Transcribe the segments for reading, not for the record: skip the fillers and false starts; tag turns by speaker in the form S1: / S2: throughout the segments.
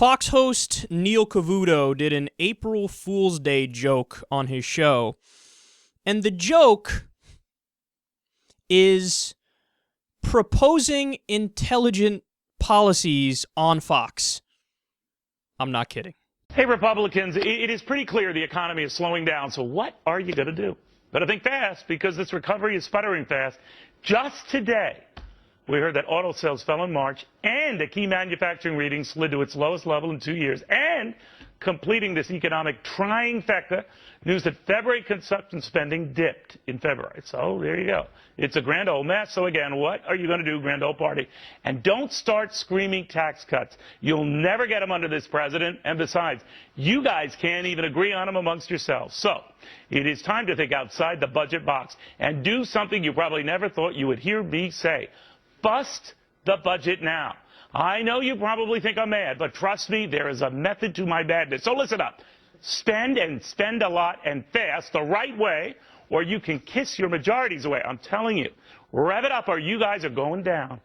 S1: Fox host Neil Cavuto did an April Fool's Day joke on his show, and the joke is proposing intelligent policies on Fox. I'm not kidding.
S2: Hey, Republicans, it is pretty clear the economy is slowing down, so what are you going to do? Better think fast, because this recovery is sputtering fast. Just today, we heard that auto sales fell in March, and a key manufacturing reading slid to its lowest level in 2 years, and completing this economic trifecta, news that February consumption spending dipped in February. So there you go. It's a grand old mess. So again, what are you going to do, grand old party? And don't start screaming tax cuts. You'll never get them under this president. And besides, you guys can't even agree on them amongst yourselves. So it is time to think outside the budget box and do something you probably never thought you would hear me say. Bust the budget now. I know you probably think I'm mad, but trust me, there is a method to my madness. So listen up. Spend and spend a lot and fast the right way, or you can kiss your majorities away. I'm telling you, rev it up or you guys are going down.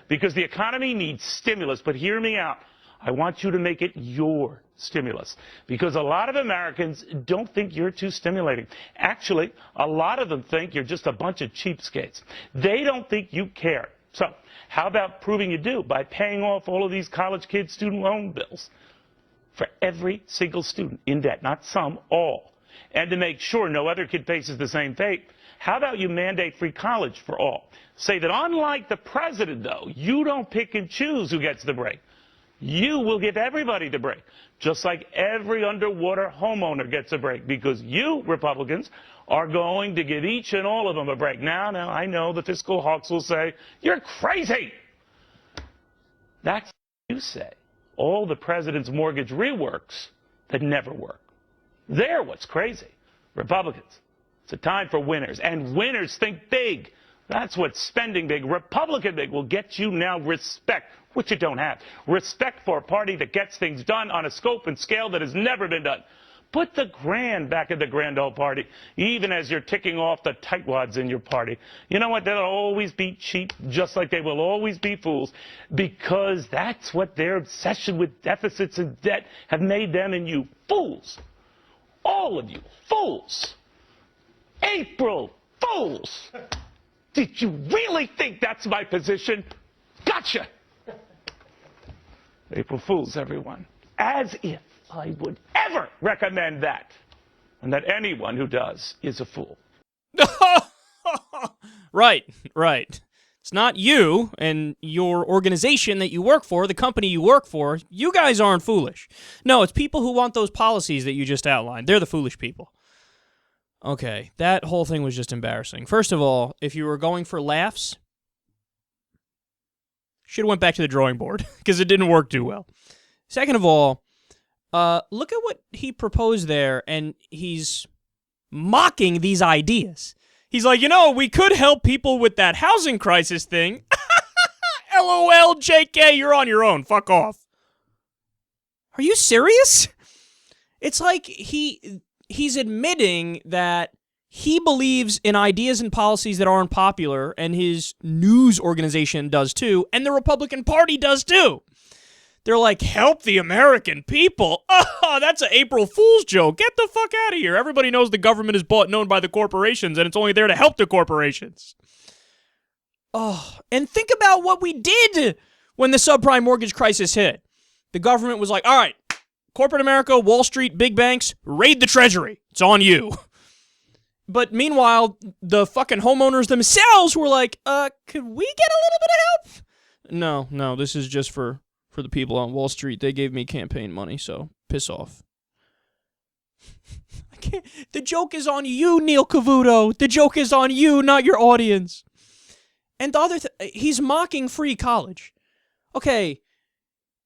S2: Because the economy needs stimulus, but hear me out. I want you to make it your stimulus. Because a lot of Americans don't think you're too stimulating. Actually, a lot of them think you're just a bunch of cheapskates. They don't think you care. So, how about proving you do by paying off all of these college kids' student loan bills for every single student in debt, not some, all. And to make sure no other kid faces the same fate, how about you mandate free college for all? Say that unlike the president, though, you don't pick and choose who gets the break. You will give everybody the break, just like every underwater homeowner gets a break, because you, Republicans, are going to give each and all of them a break. Now, I know the fiscal hawks will say, you're crazy. That's what you say. All the president's mortgage reworks that never work. They're what's crazy. Republicans, it's a time for winners, and winners think big. That's what spending big, Republican big, will get you now respect, which you don't have. Respect for a party that gets things done on a scope and scale that has never been done. Put the grand back in the grand old party, even as you're ticking off the tightwads in your party. You know what? They'll always be cheap, just like they will always be fools, because that's what their obsession with deficits and debt have made them and you fools. All of you fools. April Fools. Did you really think that's my position? Gotcha. April Fools, everyone. As if I would ever recommend that. And that anyone who does is a fool.
S1: Right. It's not you and your organization that you work for, the company you work for. You guys aren't foolish. No, it's people who want those policies that you just outlined. They're the foolish people. Okay, that whole thing was just embarrassing. First of all, if you were going for laughs, should have went back to the drawing board because it didn't work too well. Second of all, look at what he proposed there, and he's mocking these ideas. He's like, we could help people with that housing crisis thing. LOL, JK, you're on your own. Fuck off. Are you serious? It's like he's admitting that he believes in ideas and policies that aren't popular, and his news organization does too, and the Republican Party does too. They're like, help the American people. Oh, that's an April Fool's joke. Get the fuck out of here. Everybody knows the government is bought and owned by the corporations, and it's only there to help the corporations. Oh, and think about what we did when the subprime mortgage crisis hit. The government was like, all right, corporate America, Wall Street, big banks, raid the Treasury. It's on you. But meanwhile, the fucking homeowners themselves were like, could we get a little bit of help? No, this is just for the people on Wall Street. They gave me campaign money, so piss off. The joke is on you, Neil Cavuto. The joke is on you, not your audience. And the other he's mocking free college. Okay,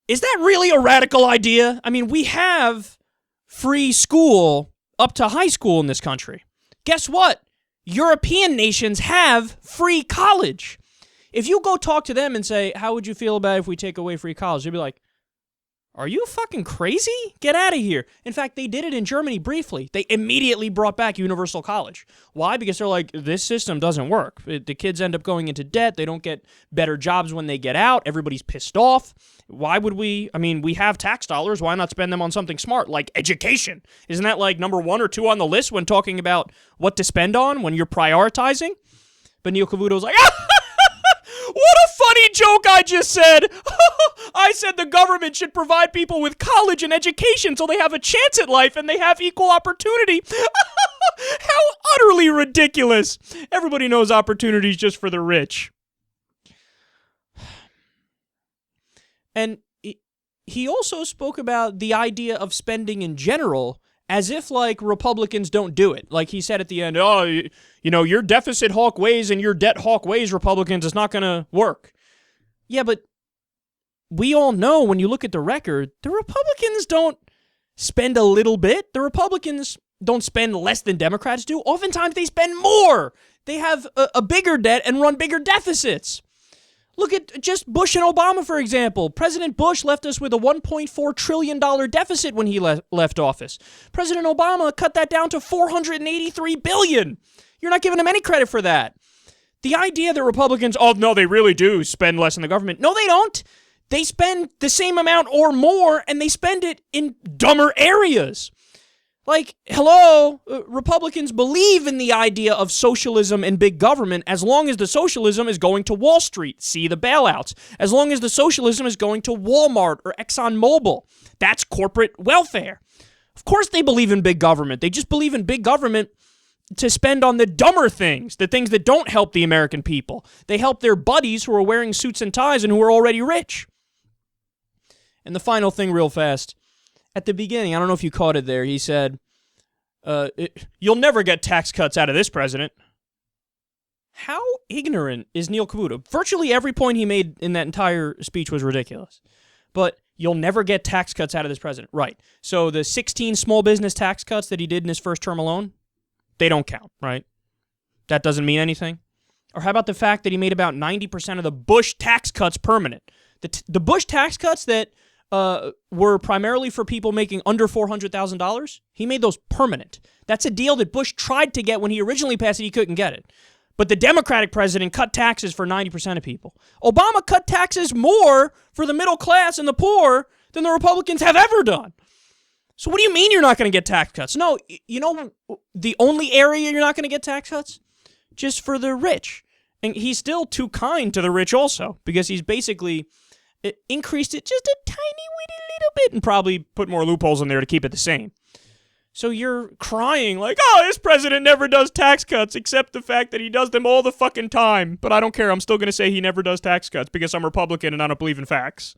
S1: is that really a radical idea? I mean, we have free school up to high school in this country. Guess what? European nations have free college. If you go talk to them and say, how would you feel about if we take away free college? They'd be like, Are you fucking crazy? Get out of here. In fact, they did it in Germany briefly. They immediately brought back universal college. Why? Because they're like, this system doesn't work. The kids end up going into debt. They don't get better jobs when they get out. Everybody's pissed off. Why would we? I mean, we have tax dollars. Why not spend them on something smart like education? Isn't that like number 1 or 2 on the list when talking about what to spend on when you're prioritizing? But Neil Cavuto's like, what a funny joke I just said. I said the government should provide people with college and education so they have a chance at life and they have equal opportunity. How utterly ridiculous. Everybody knows opportunity is just for the rich. And he also spoke about the idea of spending in general as if, like, Republicans don't do it. Like he said at the end, oh, you know, your deficit hawk ways and your debt hawk ways, Republicans, is not going to work. Yeah, but we all know when you look at the record, the Republicans don't spend a little bit. The Republicans don't spend less than Democrats do. Oftentimes they spend more. They have a bigger debt and run bigger deficits. Look at just Bush and Obama, for example. President Bush left us with a $1.4 trillion deficit when he left office. President Obama cut that down to $483 billion. You're not giving him any credit for that. The idea that Republicans, oh, no, they really do spend less in the government. No, they don't. They spend the same amount or more, and they spend it in dumber areas. Like, hello, Republicans believe in the idea of socialism and big government as long as the socialism is going to Wall Street. See the bailouts. As long as the socialism is going to Walmart or ExxonMobil. That's corporate welfare. Of course they believe in big government. They just believe in big government to spend on the dumber things, the things that don't help the American people. They help their buddies who are wearing suits and ties and who are already rich. And the final thing real fast. At the beginning, I don't know if you caught it there, he said, you'll never get tax cuts out of this president. How ignorant is Neil Cavuto? Virtually every point he made in that entire speech was ridiculous. But you'll never get tax cuts out of this president. Right. So the 16 small business tax cuts that he did in his first term alone, they don't count, right? That doesn't mean anything. Or how about the fact that he made about 90% of the Bush tax cuts permanent? The Bush tax cuts that were primarily for people making under $400,000, he made those permanent. That's a deal that Bush tried to get when he originally passed it. He couldn't get it. But the Democratic president cut taxes for 90% of people. Obama cut taxes more for the middle class and the poor than the Republicans have ever done. So what do you mean you're not going to get tax cuts? No, you know the only area you're not going to get tax cuts? Just for the rich. And he's still too kind to the rich also, because he's basically increased it just a tiny witty little bit and probably put more loopholes in there to keep it the same. So you're crying like, oh, this president never does tax cuts, except the fact that he does them all the fucking time. But I don't care. I'm still going to say he never does tax cuts because I'm Republican and I don't believe in facts.